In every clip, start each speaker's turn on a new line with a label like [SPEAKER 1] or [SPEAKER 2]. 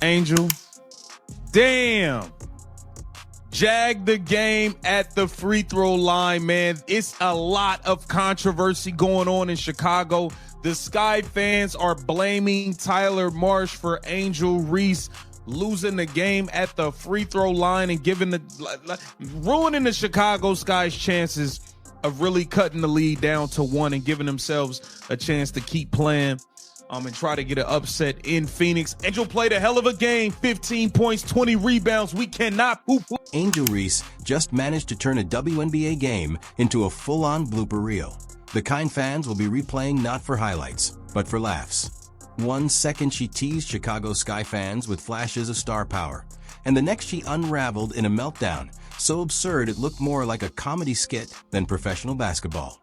[SPEAKER 1] Angel. Damn. Jag the game at the free throw line, man. It's a lot of controversy going on in Chicago. The Sky fans are blaming Tyler Marsh for Angel Reese losing the game at the free throw line and ruining the Chicago Sky's chances of really cutting the lead down to 1 and giving themselves a chance to keep playing and try to get an upset in Phoenix. Angel played a hell of a game, 15 points, 20 rebounds. We cannot poop.
[SPEAKER 2] Angel Reese just managed to turn a WNBA game into a full-on blooper reel. The kind fans will be replaying not for highlights, but for laughs. 1 second she teased Chicago Sky fans with flashes of star power, and the next she unraveled in a meltdown so absurd it looked more like a comedy skit than professional basketball.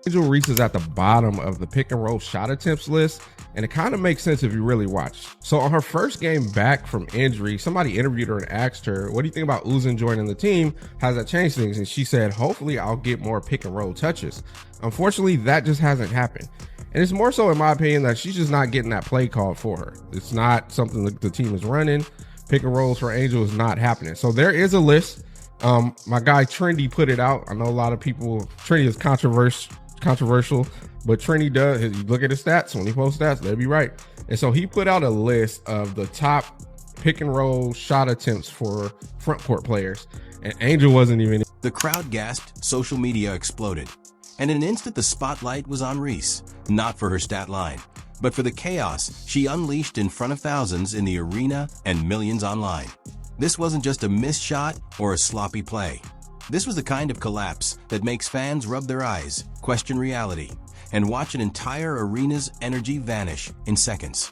[SPEAKER 3] Angel Reese is at the bottom of the pick and roll shot attempts list, and it kind of makes sense if you really watch. So on her first game back from injury, somebody interviewed her and asked her, what do you think about Uzin joining the team? Has that changed things? And she said, hopefully I'll get more pick and roll touches. Unfortunately, that just hasn't happened. And it's more so, in my opinion, that she's just not getting that play called for her. It's not something that the team is running. Pick and rolls for Angel is not happening. So there is a list. My guy Trendy put it out. I know a lot of people, Trendy is controversial, but Trendy does, you look at his stats, when he posts stats, they'll be right. And so he put out a list of the top pick and roll shot attempts for front court players, and Angel wasn't even.
[SPEAKER 2] The crowd gasped, social media exploded, and in an instant the spotlight was on Reese, not for her stat line, but for the chaos she unleashed in front of thousands in the arena and millions online. This wasn't just a missed shot or a sloppy play. This was the kind of collapse that makes fans rub their eyes, question reality, and watch an entire arena's energy vanish in seconds.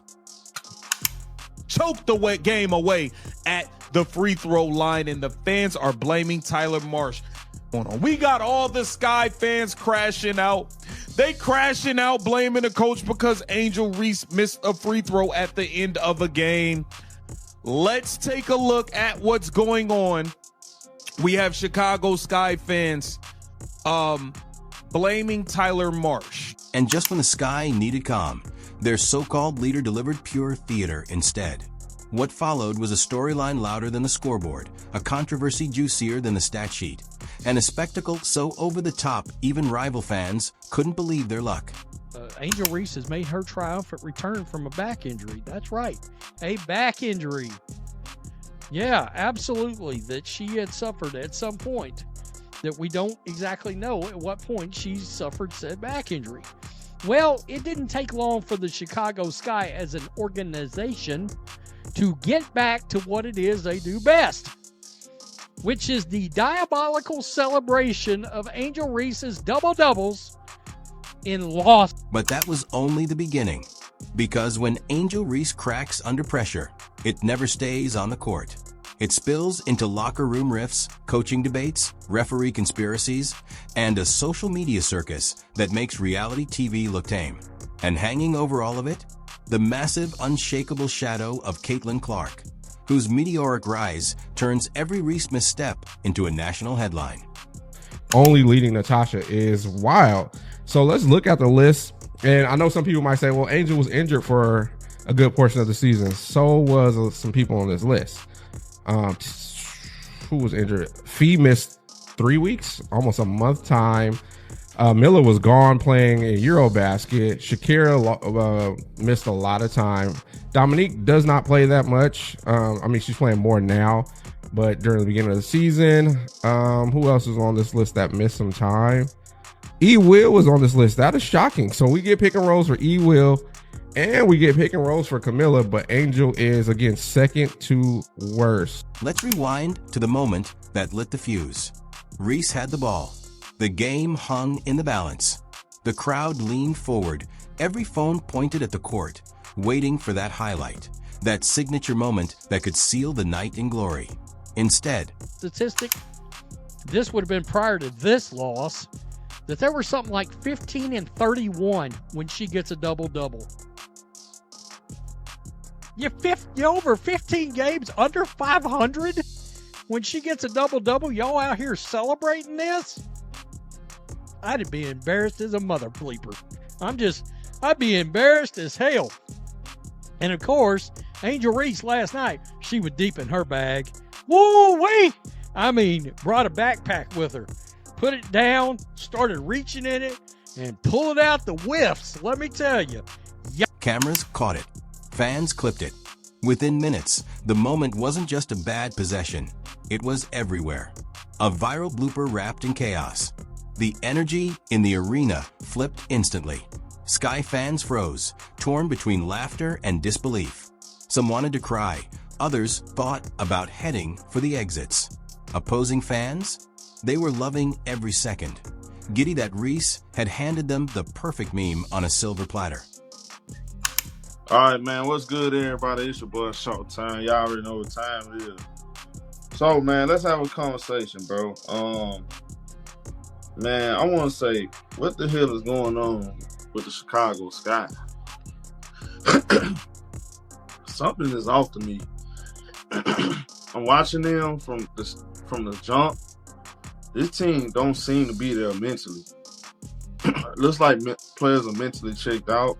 [SPEAKER 1] Choked the game away at the free throw line, and the fans are blaming Tyler Marsh. We got all the Sky fans crashing out. They crashing out, blaming the coach because Angel Reese missed a free throw at the end of a game. Let's take a look at what's going on. We have Chicago Sky fans blaming Tyler Marsh.
[SPEAKER 2] And just when the Sky needed calm, their so-called leader delivered pure theater instead. What followed was a storyline louder than the scoreboard, a controversy juicier than the stat sheet, and a spectacle so over the top even rival fans couldn't believe their luck.
[SPEAKER 4] Angel Reese has made her triumphant return from a back injury. That's right, a back injury. Yeah, absolutely, that she had suffered at some point that we don't exactly know at what point she suffered said back injury. Well, it didn't take long for the Chicago Sky as an organization to get back to what it is they do best, which is the diabolical celebration of Angel Reese's double-doubles in loss.
[SPEAKER 2] But that was only the beginning, because when Angel Reese cracks under pressure, it never stays on the court. It spills into locker room riffs, coaching debates, referee conspiracies, and a social media circus that makes reality TV look tame. And hanging over all of it, the massive, unshakable shadow of Caitlin Clark, whose meteoric rise turns every Reese misstep into a national headline.
[SPEAKER 3] Only leading Natasha is wild. So let's look at the list. And I know some people might say, well, Angel was injured for a good portion of the season. So was some people on this list. Who was injured? Fee missed 3 weeks, almost a month time. Miller was gone playing in Eurobasket. Shakira missed a lot of time. Dominique does not play that much. I mean, she's playing more now, but during the beginning of the season, who else is on this list that missed some time? E. Will was on this list. That is shocking. So we get pick and rolls for E. Will, and we get pick and rolls for Camilla, but Angel is, again, second to worst.
[SPEAKER 2] Let's rewind to the moment that lit the fuse. Reese had the ball. The game hung in the balance. The crowd leaned forward. Every phone pointed at the court, waiting for that highlight, that signature moment that could seal the night in glory. Instead,
[SPEAKER 4] statistic, this would have been prior to this loss, that there were something like 15 and 31 when she gets a double-double. You're over 15 games under 500 when she gets a double-double. Y'all out here celebrating this? I'd be embarrassed as a mother bleeper. I'd be embarrassed as hell. And of course, Angel Reese last night, she was deep in her bag. Woo-wee! I mean, brought a backpack with her. Put it down, started reaching in it, and pulling out the whiffs. Let me tell you.
[SPEAKER 2] Cameras caught it. Fans clipped it. Within minutes, the moment wasn't just a bad possession. It was everywhere. A viral blooper wrapped in chaos. The energy in the arena flipped instantly. Sky fans froze, torn between laughter and disbelief. Some wanted to cry. Others thought about heading for the exits. Opposing fans? They were loving every second. Giddy that Reese had handed them the perfect meme on a silver platter.
[SPEAKER 5] All right, man. What's good, everybody? It's your boy Showtime. Y'all already know what time it is. So, man, let's have a conversation, bro. Man, I want to say, what the hell is going on with the Chicago Sky? Something is off to me. I'm watching them from the jump. This team don't seem to be there mentally. Looks like players are mentally checked out.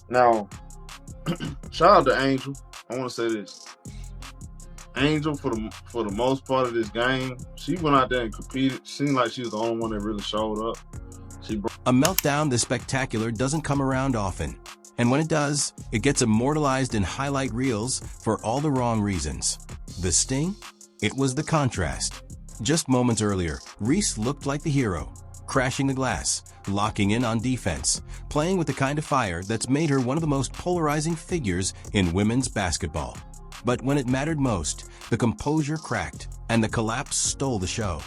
[SPEAKER 5] Now, shout out to Angel. I want to say this. Angel, for the most part of this game, she went out there and competed. Seemed like she was the only one that really showed up.
[SPEAKER 2] A meltdown this spectacular doesn't come around often. And when it does, it gets immortalized in highlight reels for all the wrong reasons. The sting? It was the contrast. Just moments earlier, Reese looked like the hero, crashing the glass, locking in on defense, playing with the kind of fire that's made her one of the most polarizing figures in women's basketball. But when it mattered most, the composure cracked, and the collapse stole the show.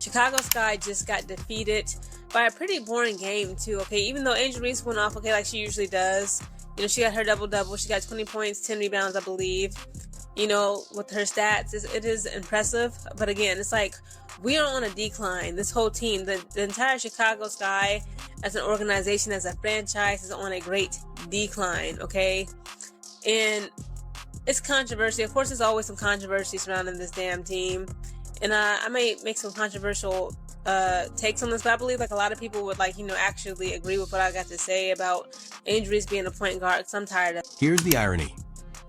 [SPEAKER 6] Chicago Sky just got defeated by a pretty boring game, too, okay? Even though Angel Reese went off, okay, like she usually does. You know, she got her double-double. She got 20 points, 10 rebounds, I believe. You know, with her stats, it is impressive. But again, it's like we are on a decline. This whole team, the entire Chicago Sky as an organization, as a franchise, is on a great decline, okay? And it's controversy. Of course, there's always some controversy surrounding this damn team. And I may make some controversial takes on this, but I believe like a lot of people would actually agree with what I got to say about Angel Reese being a point guard, because I'm tired of it.
[SPEAKER 2] Here's the irony.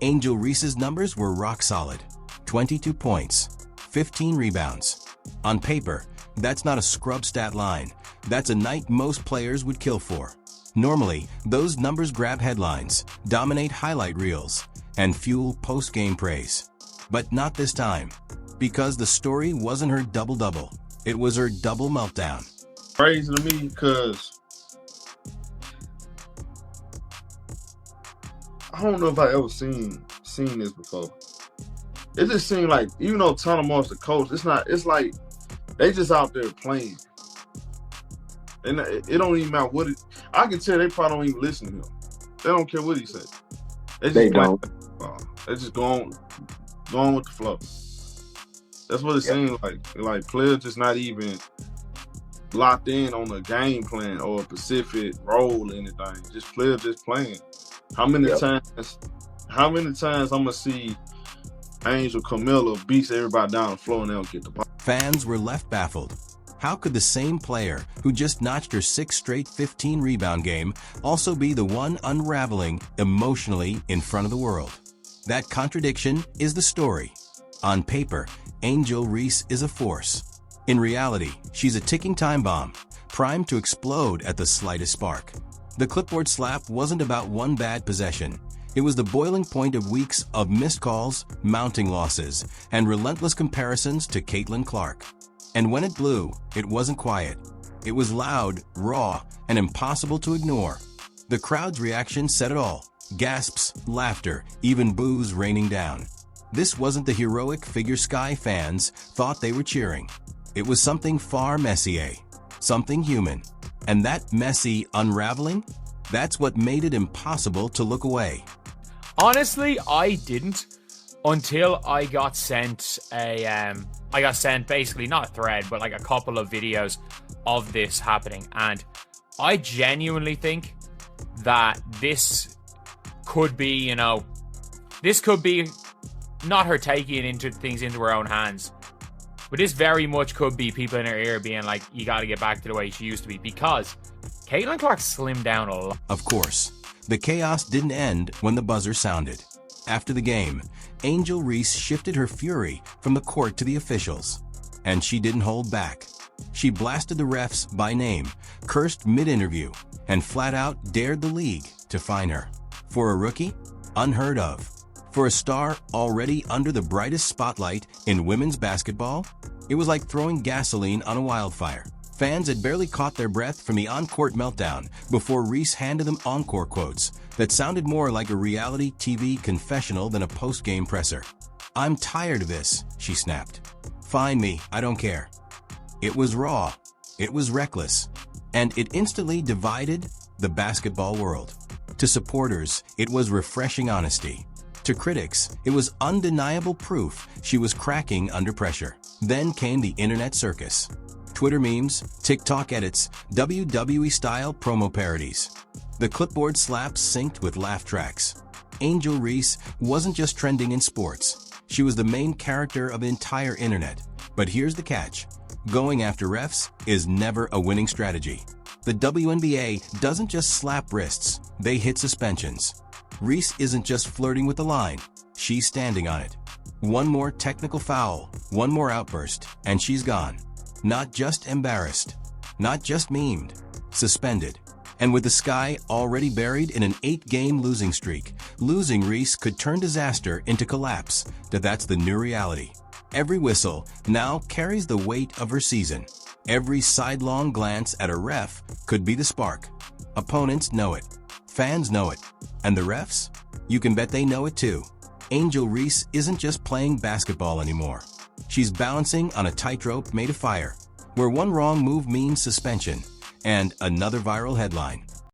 [SPEAKER 2] Angel Reese's numbers were rock solid. 22 points, 15 rebounds. On paper, that's not a scrub stat line. That's a night most players would kill for. Normally, those numbers grab headlines, dominate highlight reels, and fuel post-game praise. But not this time. Because the story wasn't her double-double. It was her double meltdown.
[SPEAKER 5] Crazy to me because I don't know if I ever seen this before. It just seemed like, even though Tanner Moss the coach, it's like they just out there playing. And it don't even matter what I can tell they probably don't even listen to him. They don't care what he said. They don't. They just go on with the flow. That's what it seems like. Like players just not even locked in on a game plan or a specific role or anything. Just players just playing. How many times I'm gonna see Angel Camilla beats everybody down the floor and they don't get the ball?
[SPEAKER 2] Fans were left baffled. How could the same player who just notched her 6th straight 15-rebound game also be the one unraveling emotionally in front of the world? That contradiction is the story. On paper, Angel Reese is a force. In reality, she's a ticking time bomb, primed to explode at the slightest spark. The clipboard slap wasn't about one bad possession. It was the boiling point of weeks of missed calls, mounting losses, and relentless comparisons to Caitlin Clark. And when it blew, it wasn't quiet. It was loud, raw, and impossible to ignore. The crowd's reaction said it all. Gasps, laughter, even boos raining down. This wasn't the heroic figure Sky fans thought they were cheering. It was something far messier, something human. And that messy unraveling, that's what made it impossible to look away.
[SPEAKER 7] Honestly, I didn't until I got sent basically not a thread, but like a couple of videos of this happening. And I genuinely think that this could be, not her taking things into her own hands, but this very much could be people in her ear being like, you got to get back to the way she used to be, because Caitlin Clark slimmed down a lot.
[SPEAKER 2] Of course, The chaos didn't end when the buzzer sounded. After the game, Angel Reese shifted her fury from the court to the officials. And she didn't hold back. She blasted the refs by name, cursed mid-interview, and flat out dared the league to fine her. For a rookie? Unheard of. For a star already under the brightest spotlight in women's basketball? It was like throwing gasoline on a wildfire. Fans had barely caught their breath from the on-court meltdown before Reese handed them encore quotes that sounded more like a reality TV confessional than a post-game presser. "I'm tired of this," she snapped. "Fine me, I don't care." It was raw, it was reckless, and it instantly divided the basketball world. To supporters, it was refreshing honesty. To critics, it was undeniable proof she was cracking under pressure. Then came the internet circus. Twitter memes, TikTok edits, WWE-style promo parodies. The clipboard slaps synced with laugh tracks. Angel Reese wasn't just trending in sports. She was the main character of the entire internet. But here's the catch. Going after refs is never a winning strategy. The WNBA doesn't just slap wrists, they hit suspensions. Reese isn't just flirting with the line, she's standing on it. One more technical foul, one more outburst, and she's gone. Not just embarrassed, not just memed, suspended. And with the sky already buried in an 8-game losing streak, losing Reese could turn disaster into collapse. That's the new reality. Every whistle now carries the weight of her season. Every sidelong glance at a ref could be the spark. Opponents know it. Fans know it. And the refs? You can bet they know it too. Angel Reese isn't just playing basketball anymore. She's balancing on a tightrope made of fire, where one wrong move means suspension and another viral headline.